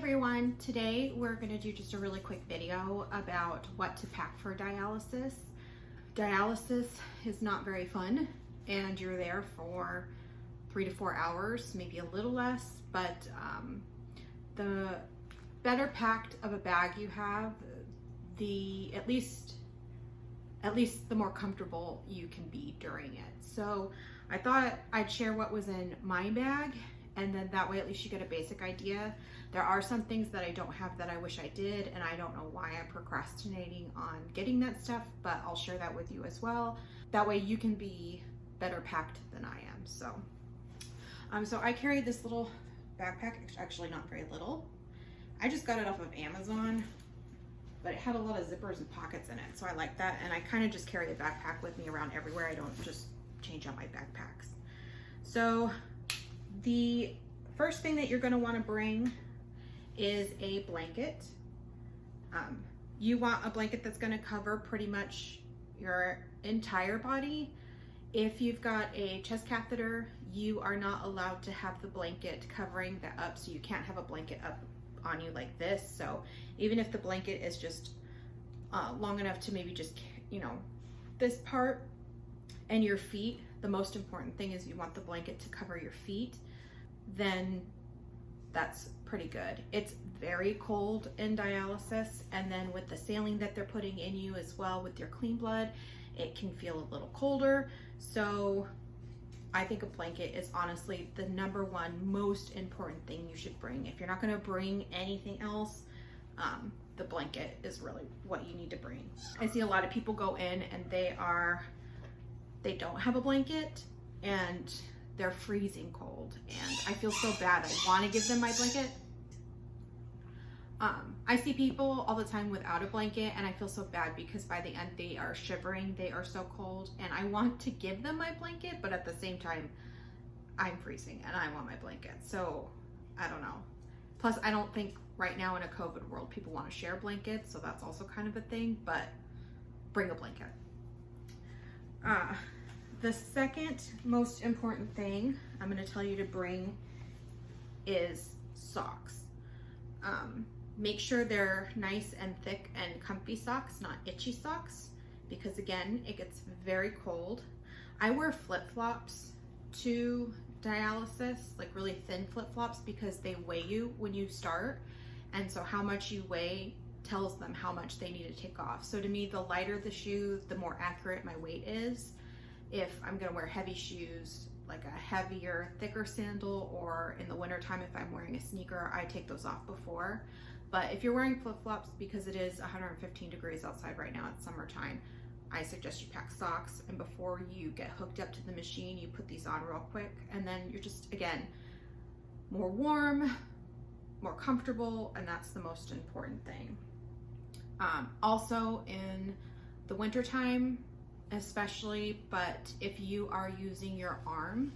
everyone, today we're going to do just a really quick video about what to pack for dialysis. Dialysis is not very fun and you're there for 3 to 4 hours, maybe a little less, but the better packed of a bag you have, the at least the more comfortable you can be during it. So I thought I'd share what was in my bag, and then that way at least you get a basic idea. There are some things that I don't have that I wish I did, and I don't know why I'm procrastinating on getting that stuff, but I'll share that with you as well. That way you can be better packed than I am. So I carry this little backpack, actually not very little. I just got it off of Amazon, but it had a lot of zippers and pockets in it, so I like that, and I kind of just carry a backpack with me around everywhere. I don't just change out my backpacks. So the first thing that you're going to want to bring is a blanket. You want a blanket that's going to cover pretty much your entire body. If you've got a chest catheter, you are not allowed to have the blanket covering that up, so you can't have a blanket up on you like this. So even if the blanket is just long enough to maybe just, this part and your feet, the most important thing is you want the blanket to cover your feet, then that's pretty good. It's very cold in dialysis, and then with the saline that they're putting in you as well with your clean blood, it can feel a little colder. So I think a blanket is honestly the number one most important thing you should bring. If you're not going to bring anything else, the blanket is really what you need to bring. I see a lot of people go in and they don't have a blanket and they're freezing cold, and I feel so bad. I want to give them my blanket. I see people all the time without a blanket, and I feel so bad because by the end they are shivering, they are so cold, and I want to give them my blanket, but at the same time I'm freezing and I want my blanket. So I don't know. Plus I don't think right now in a COVID world people want to share blankets, so that's also kind of a thing, but bring a blanket. The second most important thing I'm going to tell you to bring is socks. Make sure they're nice and thick and comfy socks, not itchy socks, because again, it gets very cold. I wear flip-flops to dialysis, like really thin flip-flops, because they weigh you when you start, and so how much you weigh tells them how much they need to take off. So to me, the lighter the shoe, the more accurate my weight is. If I'm gonna wear heavy shoes, like a heavier, thicker sandal, or in the wintertime if I'm wearing a sneaker, I take those off before. But if you're wearing flip-flops, because it is 115 degrees outside right now, it's summertime, I suggest you pack socks, and before you get hooked up to the machine, you put these on real quick, and then you're just, again, more warm, more comfortable, and that's the most important thing. Also in the wintertime, especially, but if you are using your arm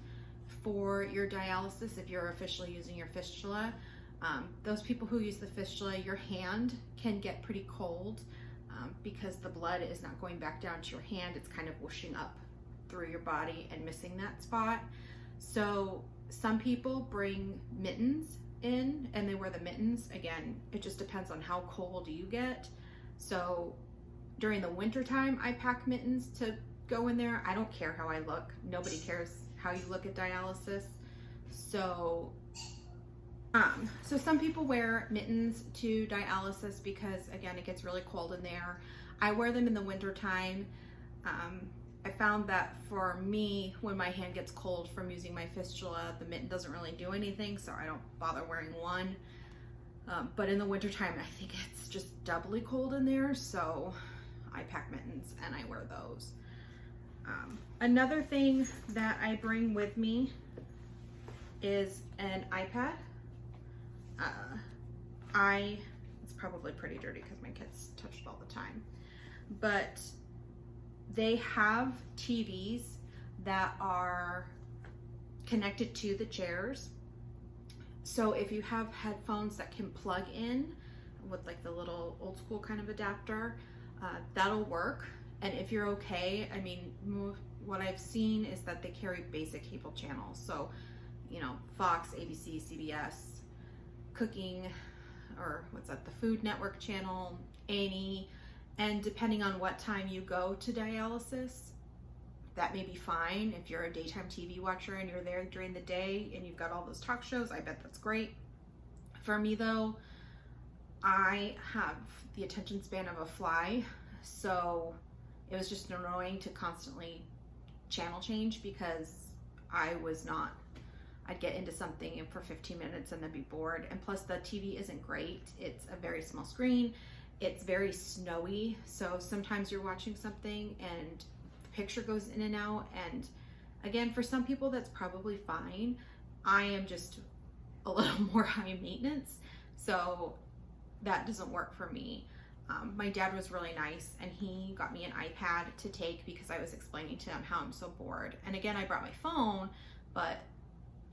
for your dialysis, if you're officially using your fistula, those people who use the fistula, your hand can get pretty cold because the blood is not going back down to your hand, it's kind of whooshing up through your body and missing that spot. So some people bring mittens in and they wear the mittens. Again, it just depends on how cold you get. So during the winter time, I pack mittens to go in there. I don't care how I look. Nobody cares how you look at dialysis. So some people wear mittens to dialysis because, again, it gets really cold in there. I wear them in the winter time. I found that for me, when my hand gets cold from using my fistula, the mitten doesn't really do anything, so I don't bother wearing one. But in the winter time, I think it's just doubly cold in there, so I pack mittens and I wear those. Another thing that I bring with me is an iPad. It's probably pretty dirty because my kids touch it all the time, but they have TVs that are connected to the chairs. So if you have headphones that can plug in with like the little old school kind of adapter, that'll work. And if you're okay, I mean, what I've seen is that they carry basic cable channels. So, Fox, ABC, CBS, cooking, or what's that, the Food Network channel, A&E, and depending on what time you go to dialysis, that may be fine. If you're a daytime TV watcher and you're there during the day and you've got all those talk shows, I bet that's great. For me though, I have the attention span of a fly, so it was just annoying to constantly channel change because I'd get into something and for 15 minutes and then be bored. And plus the TV isn't great. It's a very small screen. It's very snowy. So sometimes you're watching something and the picture goes in and out. And again, for some people that's probably fine. I am just a little more high maintenance. So that doesn't work for me. My dad was really nice and he got me an iPad to take because I was explaining to him how I'm so bored. And again, I brought my phone, but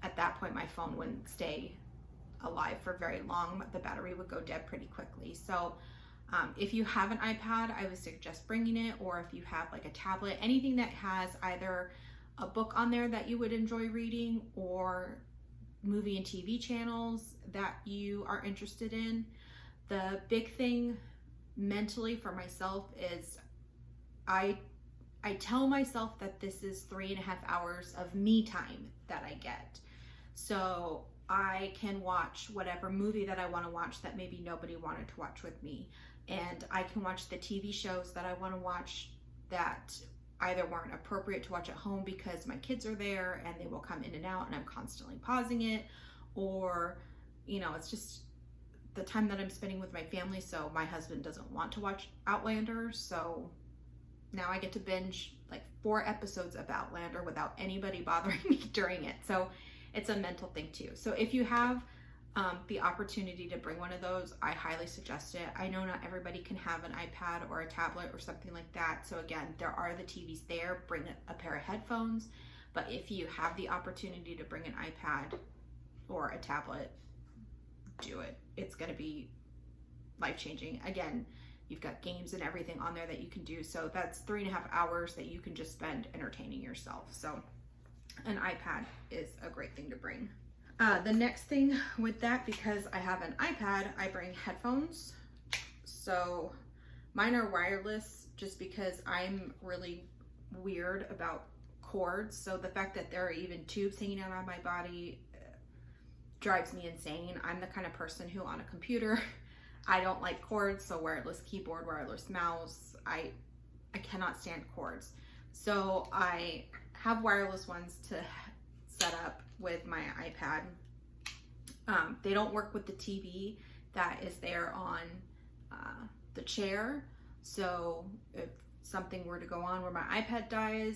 at that point my phone wouldn't stay alive for very long. The battery would go dead pretty quickly. So if you have an iPad, I would suggest bringing it, or if you have like a tablet, anything that has either a book on there that you would enjoy reading or movie and TV channels that you are interested in. The big thing mentally for myself is I tell myself that this is 3.5 hours of me time that I get. So I can watch whatever movie that I want to watch that maybe nobody wanted to watch with me. And I can watch the TV shows that I want to watch that either weren't appropriate to watch at home because my kids are there and they will come in and out and I'm constantly pausing it, or, you know, it's just the time that I'm spending with my family. So my husband doesn't want to watch Outlander. So now I get to binge like 4 episodes of Outlander without anybody bothering me during it. So it's a mental thing too. So if you have the opportunity to bring one of those, I highly suggest it. I know not everybody can have an iPad or a tablet or something like that. So again, there are the TVs there. Bring a pair of headphones. But if you have the opportunity to bring an iPad or a tablet, do it. It's going to be life-changing. Again, you've got games and everything on there that you can do. So that's 3.5 hours that you can just spend entertaining yourself. So an iPad is a great thing to bring. The next thing with that, because I have an iPad, I bring headphones. So mine are wireless just because I'm really weird about cords. So the fact that there are even tubes hanging out on my body drives me insane. I'm the kind of person who on a computer, I don't like cords. So wireless keyboard, wireless mouse, I cannot stand cords. So I have wireless ones to set up with my iPad. They don't work with the TV that is there on the chair. So if something were to go on where my iPad dies,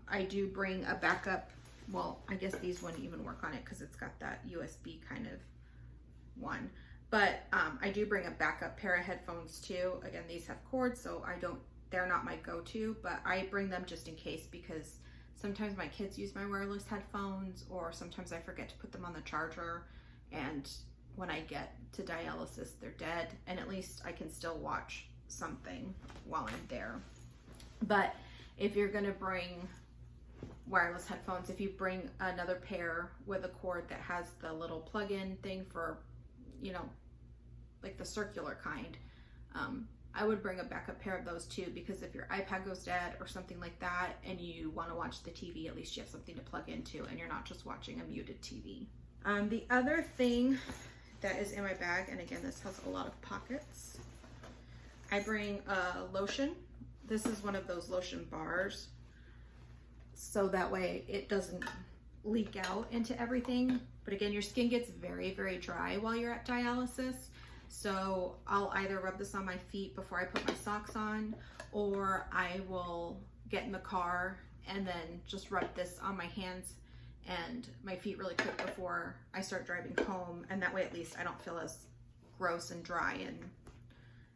I do bring a backup. Well, I guess these wouldn't even work on it because it's got that USB kind of one. But I do bring a backup pair of headphones too. Again, these have cords, so they're not my go-to, but I bring them just in case because sometimes my kids use my wireless headphones, or sometimes I forget to put them on the charger, and when I get to dialysis, they're dead, and at least I can still watch something while I'm there. But if you're gonna bring wireless headphones, if you bring another pair with a cord that has the little plug-in thing for, you know, like the circular kind, I would bring a backup pair of those too, because if your iPad goes dead or something like that and you want to watch the TV, at least you have something to plug into and you're not just watching a muted TV. The other thing that is in my bag, and again, this has a lot of pockets, I bring lotion. This is one of those lotion bars, so that way it doesn't leak out into everything. But again, your skin gets very, very dry while you're at dialysis. So I'll either rub this on my feet before I put my socks on, or I will get in the car and then just rub this on my hands and my feet really quick before I start driving home. And that way at least I don't feel as gross and dry and,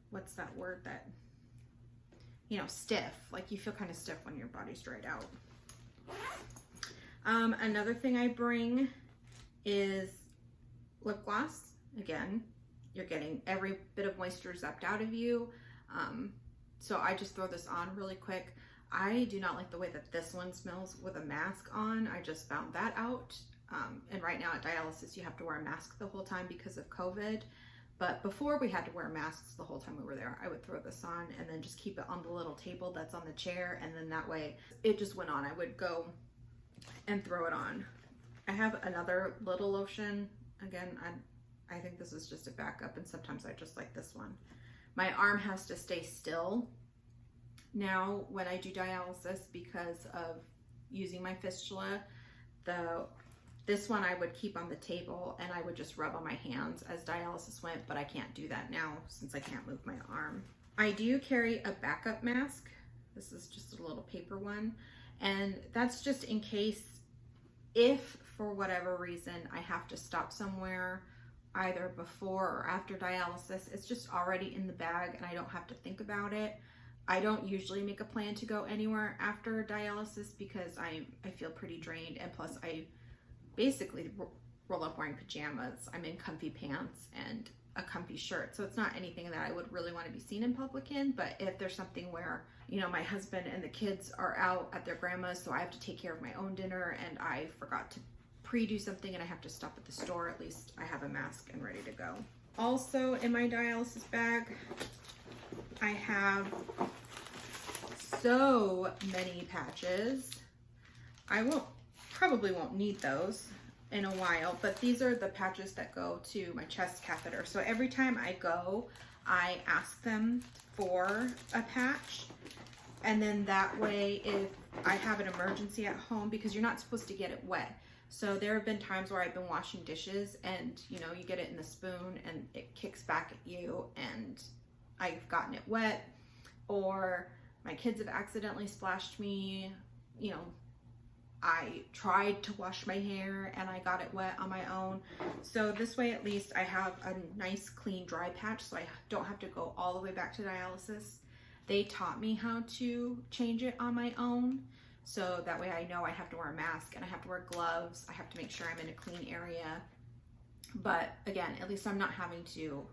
what's that word, that, you know, stiff. Like you feel kind of stiff when your body's dried out. Another thing I bring is lip gloss. Again, you're getting every bit of moisture zapped out of you. So I just throw this on really quick. I do not like the way that this one smells with a mask on. I just found that out. And right now at dialysis, you have to wear a mask the whole time because of COVID. But before we had to wear masks the whole time we were there, I would throw this on and then just keep it on the little table that's on the chair. And then that way it just went on. I would go and throw it on. I have another little lotion. Again, I think this is just a backup, and sometimes I just like this one. My arm has to stay still now when I do dialysis because of using my fistula. This one I would keep on the table and I would just rub on my hands as dialysis went, but I can't do that now since I can't move my arm. I do carry a backup mask. This is just a little paper one, and that's just in case if for whatever reason I have to stop somewhere either before or after dialysis. It's just already in the bag and I don't have to think about it. I don't usually make a plan to go anywhere after dialysis because I feel pretty drained, and plus I basically roll up wearing pajamas. I'm in comfy pants and a comfy shirt, so it's not anything that I would really want to be seen in public in. But if there's something where, you know, my husband and the kids are out at their grandma's, so I have to take care of my own dinner and I forgot to pre-do something and I have to stop at the store, at least I have a mask and ready to go. Also in my dialysis bag, I have so many patches. I probably won't need those in a while, but these are the patches that go to my chest catheter. So every time I go, I ask them for a patch, and then that way if I have an emergency at home, because you're not supposed to get it wet. So there have been times where I've been washing dishes and, you know, you get it in the spoon and it kicks back at you and I've gotten it wet, or my kids have accidentally splashed me. You know, I tried to wash my hair and I got it wet on my own. So this way at least I have a nice clean dry patch so I don't have to go all the way back to dialysis. They taught me how to change it on my own, so that way I know I have to wear a mask and I have to wear gloves. I have to make sure I'm in a clean area. But again, at least I'm not having to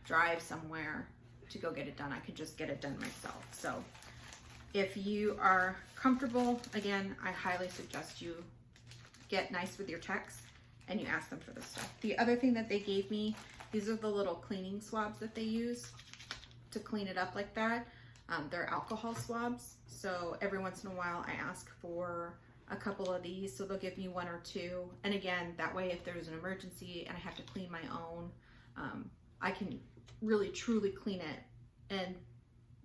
drive somewhere to go get it done. I could just get it done myself. So if you are comfortable, again, I highly suggest you get nice with your techs and you ask them for this stuff. The other thing that they gave me, these are the little cleaning swabs that they use to clean it up like that. They're alcohol swabs. So every once in a while I ask for a couple of these. So they'll give me one or two. And again, that way if there's an emergency and I have to clean my own, I can really truly clean it and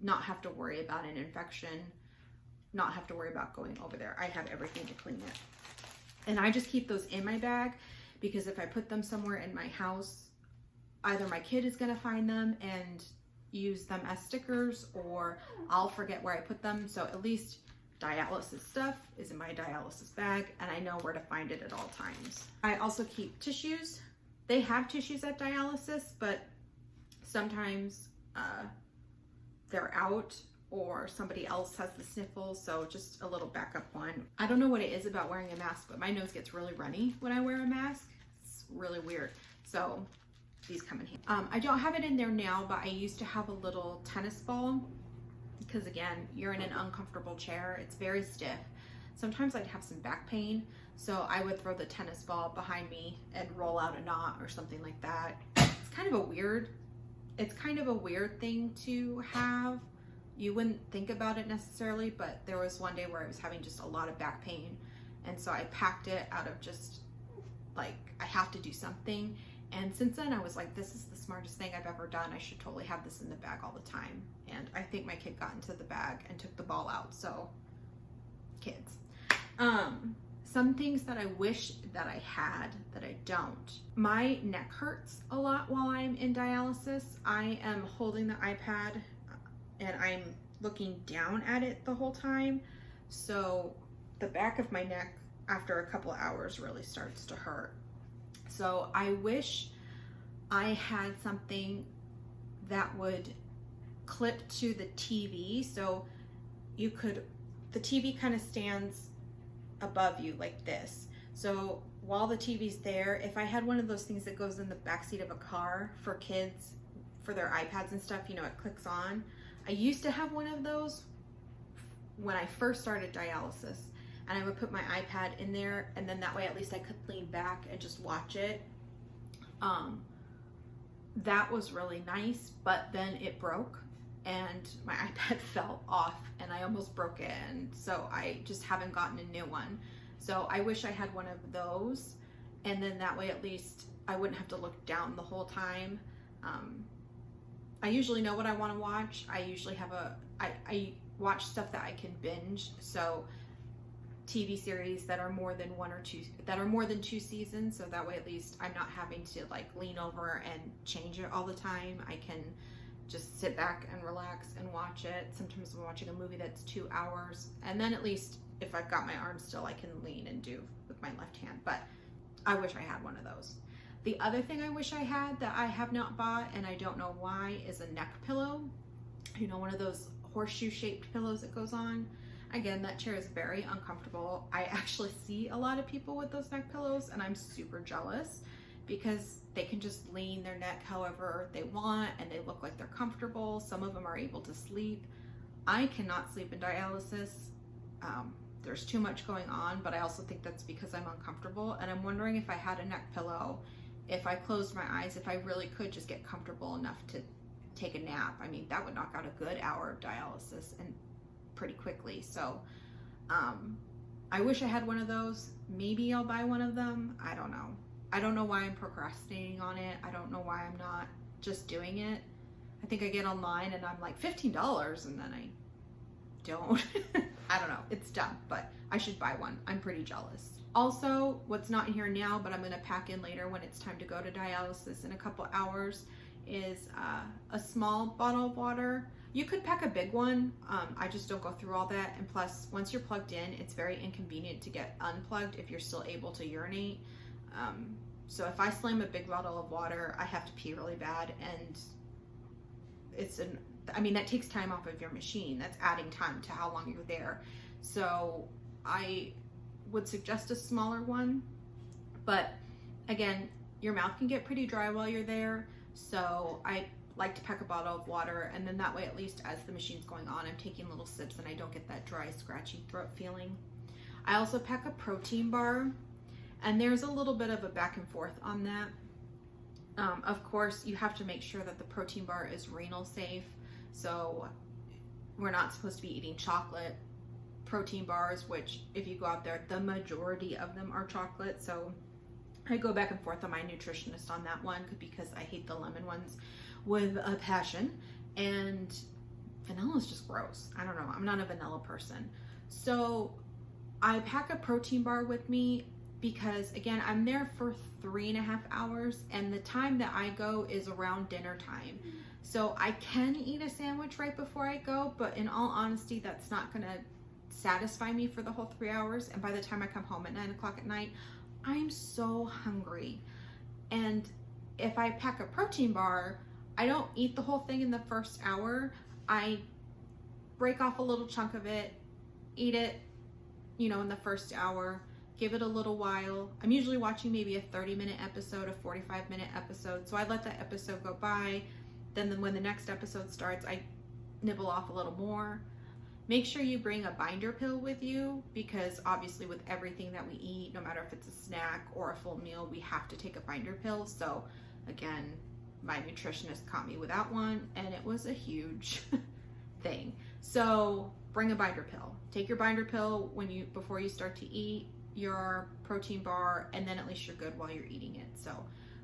not have to worry about an infection, not have to worry about going over there. I have everything to clean it. And I just keep those in my bag because if I put them somewhere in my house, either my kid is gonna find them and use them as stickers, or I'll forget where I put them. So at least dialysis stuff is in my dialysis bag and I know where to find it at all times. I also keep tissues. They have tissues at dialysis, but sometimes they're out or somebody else has the sniffles, so just a little backup one. I don't know what it is about wearing a mask, but my nose gets really runny when I wear a mask. It's really weird. So these come in handy. I don't have it in there now, but I used to have a little tennis ball because again, you're in an uncomfortable chair. It's very stiff. Sometimes I'd have some back pain, so I would throw the tennis ball behind me and roll out a knot or something like that. It's kind of a weird thing to have. You wouldn't think about it necessarily, but there was one day where I was having just a lot of back pain, and so I packed it out of just like, I have to do something. And since then I was like, this is the smartest thing I've ever done. I should totally have this in the bag all the time. And I think my kid got into the bag and took the ball out. So kids. Some things that I wish that I had that I don't. My neck hurts a lot while I'm in dialysis. I am holding the iPad and I'm looking down at it the whole time. So the back of my neck after a couple of hours really starts to hurt. So I wish I had something that would clip to the TV. So you could, the TV kind of stands above you like this. So while the TV's there, if I had one of those things that goes in the backseat of a car for kids, for their iPads and stuff, you know, it clicks on. I used to have one of those when I first started dialysis. and I would put my iPad in there, and then that way at least I could lean back and just watch it. That was really nice, but then it broke and my iPad fell off and I almost broke it, and so I just haven't gotten a new one. So I wish I had one of those, and then that way at least I wouldn't have to look down the whole time. I usually know what I want to watch. I usually have I watch stuff that I can binge, so TV series that are more than more than 2 seasons, so that way at least I'm not having to like lean over and change it all the time. I can just sit back and relax and watch it. Sometimes I'm watching a movie that's 2 hours, and then at least if I've got my arm still, I can lean and do with my left hand. But I wish I had one of those. The other thing I wish I had that I have not bought, and I don't know why, is a neck pillow. You know, one of those horseshoe shaped pillows that goes on. Again, that chair is very uncomfortable. I actually see a lot of people with those neck pillows, and I'm super jealous because they can just lean their neck however they want and they look like they're comfortable. Some of them are able to sleep. I cannot sleep in dialysis. There's too much going on, but I also think that's because I'm uncomfortable, and I'm wondering if I had a neck pillow, if I closed my eyes, if I really could just get comfortable enough to take a nap. I mean, that would knock out a good hour of dialysis and pretty quickly. So I wish I had one of those. Maybe I'll buy one of them. I don't know. I don't know why I'm procrastinating on it. I don't know why I'm not just doing it. I think I get online and I'm like $15 and then I don't. I don't know. It's dumb, but I should buy one. I'm pretty jealous. Also, what's not in here now, but I'm going to pack in later when it's time to go to dialysis in a couple hours, is a small bottle of water. You could pack a big one. I just don't go through all that. And plus, once you're plugged in, it's very inconvenient to get unplugged if you're still able to urinate. So if I slam a big bottle of water, I have to pee really bad, and that takes time off of your machine. That's adding time to how long you're there. So I would suggest a smaller one, but again, your mouth can get pretty dry while you're there. So I like to pack a bottle of water, and then that way at least as the machine's going on, I'm taking little sips and I don't get that dry, scratchy throat feeling. I also pack a protein bar, and there's a little bit of a back and forth on that. Of course, you have to make sure that the protein bar is renal safe. So we're not supposed to be eating chocolate protein bars, which if you go out there, the majority of them are chocolate. So I go back and forth on my nutritionist on that one because I hate the lemon ones with a passion, and vanilla is just gross. I don't know. I'm not a vanilla person. So I pack a protein bar with me because, again, I'm there for 3.5 hours, and the time that I go is around dinner time. So I can eat a sandwich right before I go, but in all honesty, that's not going to satisfy me for the whole 3 hours. And by the time I come home at 9 o'clock at night, I'm so hungry. And if I pack a protein bar, I don't eat the whole thing in the first hour. I break off a little chunk of it, eat it, in the first hour, give it a little while. I'm usually watching maybe a 30-minute episode, a 45-minute episode. So I let that episode go by. Then when the next episode starts, I nibble off a little more. Make sure you bring a binder pill with you, because obviously with everything that we eat, no matter if it's a snack or a full meal, we have to take a binder pill. So again, my nutritionist caught me without one, and it was a huge thing. So bring a binder pill. Take your binder pill before you start to eat your protein bar, and then at least you're good while you're eating it. So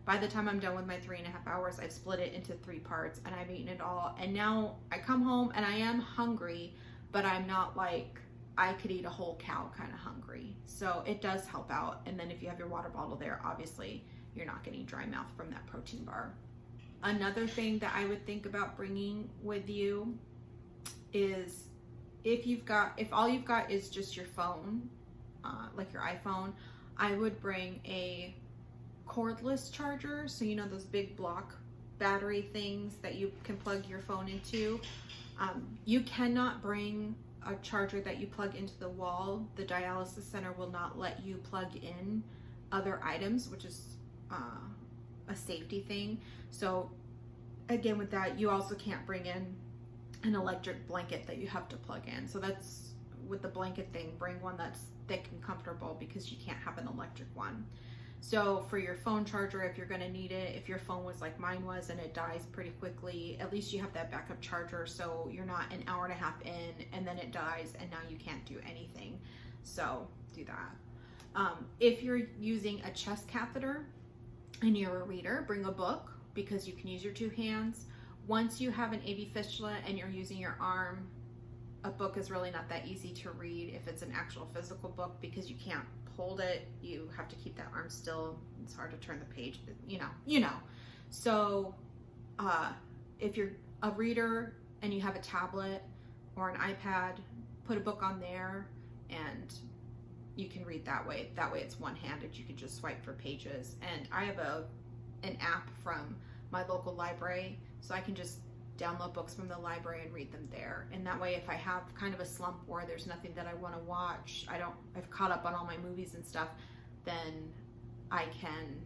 by the time I'm done with my 3.5 hours, I've split it into 3 parts and I've eaten it all. And now I come home and I am hungry, but I'm not like I could eat a whole cow kind of hungry. So it does help out. And then if you have your water bottle there, obviously you're not getting dry mouth from that protein bar. Another thing that I would think about bringing with you is if all you've got is just your phone, like your iPhone, I would bring a cordless charger. So those big block battery things that you can plug your phone into. You cannot bring a charger that you plug into the wall. The dialysis center will not let you plug in other items, which is a safety thing. So again, with that, you also can't bring in an electric blanket that you have to plug in. So that's with the blanket thing, bring one that's thick and comfortable because you can't have an electric one. So for your phone charger, if you're gonna need it, if your phone was like mine was and it dies pretty quickly, at least you have that backup charger so you're not an hour and a half in and then it dies and now you can't do anything. So do that. If you're using a chest catheter and you're a reader, bring a book because you can use your two hands. Once you have an AV fistula and you're using your arm, a book is really not that easy to read if it's an actual physical book because you can't hold it. You have to keep that arm still. It's hard to turn the page, but you know. So if you're a reader and you have a tablet or an iPad, put a book on there and you can read that way. That way it's one-handed. You can just swipe for pages. And I have an app from my local library, so I can just download books from the library and read them there. And that way, if I have kind of a slump where there's nothing that I want to watch, I've caught up on all my movies and stuff, then I can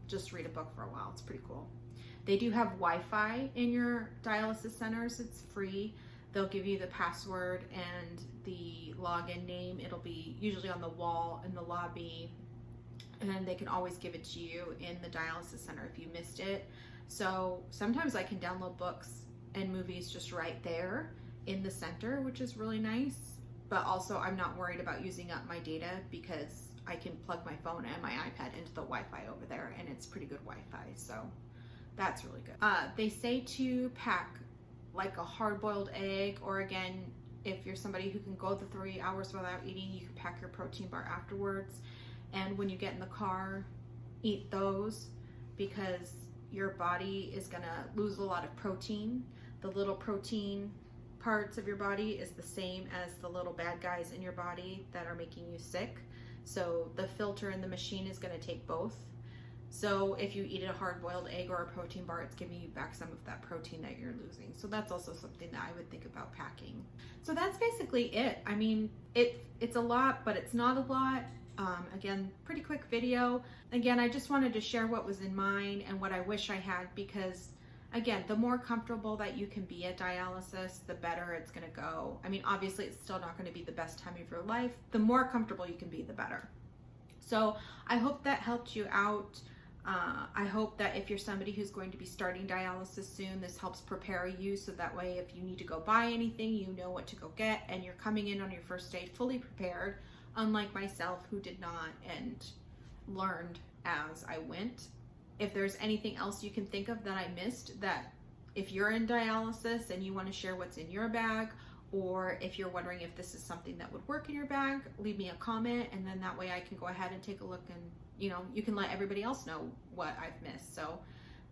just read a book for a while. It's pretty cool. They do have Wi-Fi in your dialysis centers. It's free. They'll give you the password and the login name. It'll be usually on the wall in the lobby, and they can always give it to you in the dialysis center if you missed it. So sometimes I can download books and movies just right there in the center, which is really nice. But also I'm not worried about using up my data because I can plug my phone and my iPad into the Wi-Fi over there, and it's pretty good Wi-Fi. So that's really good. They say to pack like a hard-boiled egg, or again, if you're somebody who can go the 3 hours without eating, you can pack your protein bar afterwards. And when you get in the car, eat those because your body is gonna lose a lot of protein. The little protein parts of your body is the same as the little bad guys in your body that are making you sick. So the filter in the machine is gonna take both. So if you eat a hard-boiled egg or a protein bar, it's giving you back some of that protein that you're losing. So that's also something that I would think about packing. So that's basically it. I mean, it's a lot, but it's not a lot. Again, pretty quick video. Again, I just wanted to share what was in mine and what I wish I had because, again, the more comfortable that you can be at dialysis, the better it's gonna go. I mean, obviously it's still not gonna be the best time of your life. The more comfortable you can be, the better. So I hope that helped you out. I hope that if you're somebody who's going to be starting dialysis soon, this helps prepare you so that way if you need to go buy anything, you know what to go get and you're coming in on your first day fully prepared. Unlike myself who did not and learned as I went. If there's anything else you can think of that I missed, that if you're in dialysis and you want to share what's in your bag, or if you're wondering if this is something that would work in your bag, leave me a comment and then that way I can go ahead and take a look and you can let everybody else know what I've missed. So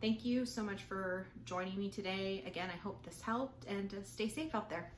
thank you so much for joining me today. Again, I hope this helped and stay safe out there.